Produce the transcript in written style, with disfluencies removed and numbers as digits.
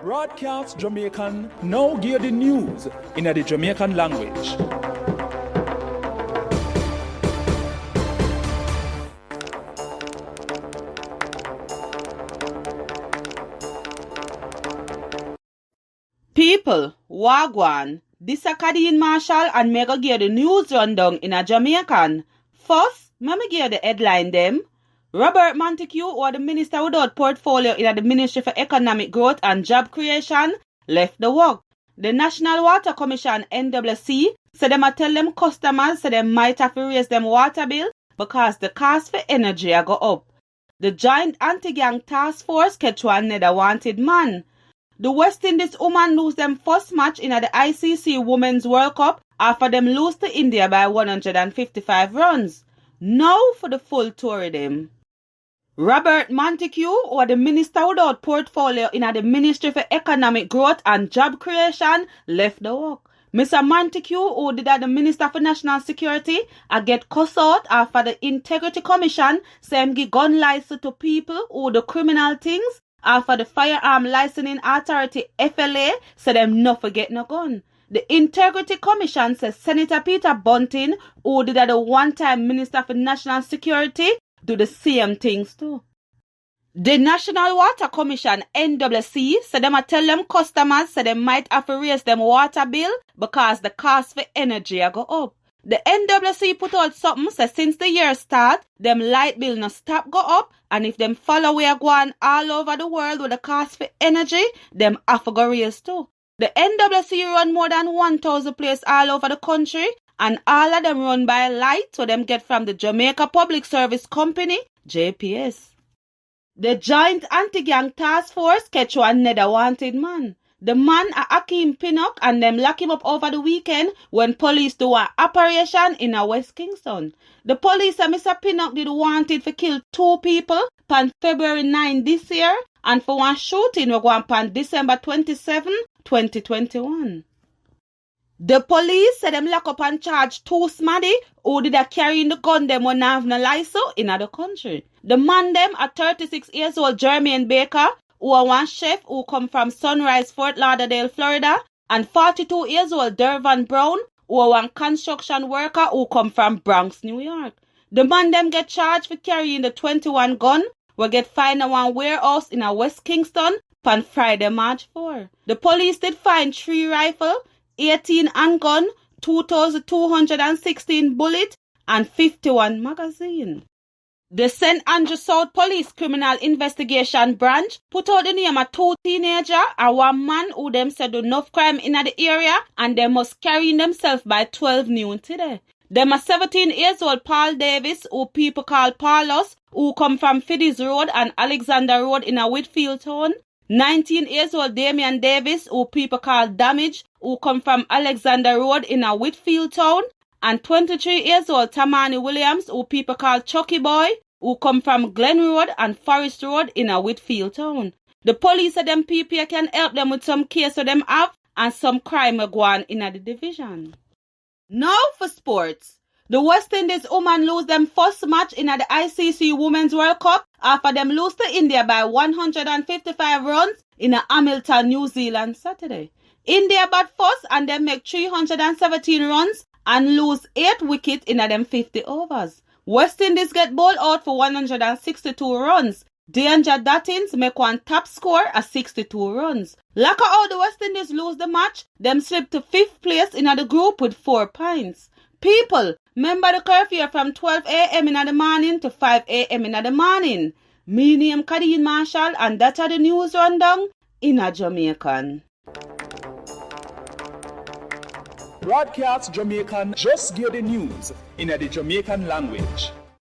Braadkyaas Jamiekan now give the news in the Jamaican language. People, Wagwan, this is Kadeen Marshall and me go give the news rundown in a Jamaican. First, me give the headline them. Robert Montague, or the minister without portfolio in the Ministry for Economic Growth and Job Creation, left the work. The National Water Commission (NWC) said them a tell them customers say they might have to raise them water bill because the cost for energy go up. The Joint Anti-Gang Task Force catch another wanted man. The West Indies women lose them first match in the ICC Women's World Cup after them lose to India by 155 runs. Now for the full tour of them. Robert Montague, or the minister without portfolio in the Ministry for Economic Growth and Job Creation, left the work. Mr. Montague, who did the Minister for National Security, get cussed out after the Integrity Commission say him give gun license to people who do criminal things after the Firearm Licensing Authority (FLA) said them no forget no gun. The Integrity Commission says Senator Peter Bunting, who did the one-time Minister for National Security, do the same things too. The National Water Commission (NWC) said them a tell them customers say they might have to raise them water bill because the cost for energy go up. The NWC put out something say since the year start, them light bill no stop go up, and if them follow we are going all over the world with the cost for energy, them have to go raise too. The NWC run more than 1,000 places all over the country, and all of them run by light so them get from the Jamaica Public Service Company, JPS. The Joint Anti-Gang Task Force catch another wanted man. The man a Akeem Pinnock and them lock him up over the weekend when police do an operation in a West Kingston. The police say Mr. Pinnock did wanted for kill 2 people on February 9 this year and for one shooting we go on December 27, 2021. The police said them lock up and charge 2 smaddy who did a carrying the gun them when have no license in the country. The man them a 36 years old Jermaine Baker, who are one chef who come from Sunrise, Fort Lauderdale, Florida, and 42 years old Dervan Brown, who are one construction worker who come from Bronx, New York. The man them get charged for carrying the 21 gun, will get fined at one warehouse in a West Kingston on Friday, March 4. The police did find 3 rifles, 18 handgun, 2,216 bullets, and 51 magazine. The St. Andrew South Police Criminal Investigation Branch put out the name of 2 teenagers and 1 man who them said do enough crime in the area and they must carry themselves by 12 noon today. Them a 17 years old Paul Davis, who people call Paulus, who come from Fiddy's Road and Alexander Road in a Whitfield town. 19 years old Damian Davis, who people call Damage, who come from Alexander Road in a Whitfield town. And 23 years old Tamani Williams, who people call Chucky Boy, who come from Glen Road and Forest Road in a Whitfield town. The police said them people can help them with some cases them have and some crime go on in the division. Now for sports. The West Indies women lose them first match in the ICC Women's World Cup after them lose to India by 155 runs in Hamilton, New Zealand Saturday. India bat first and them make 317 runs and lose 8 wickets in them 50 overs. West Indies get bowled out for 162 runs. Danger Dattins make one top score at 62 runs. Like how the West Indies lose the match, them slip to 5th place in the group with 4 points. People, remember the curfew from 12 a.m. in the morning to 5 a.m. in the morning. Me name Kadeen Marshall and that's the news rundown in a Jamaican. Braadkyaas Jamiekan just give the news in the Jamaican language.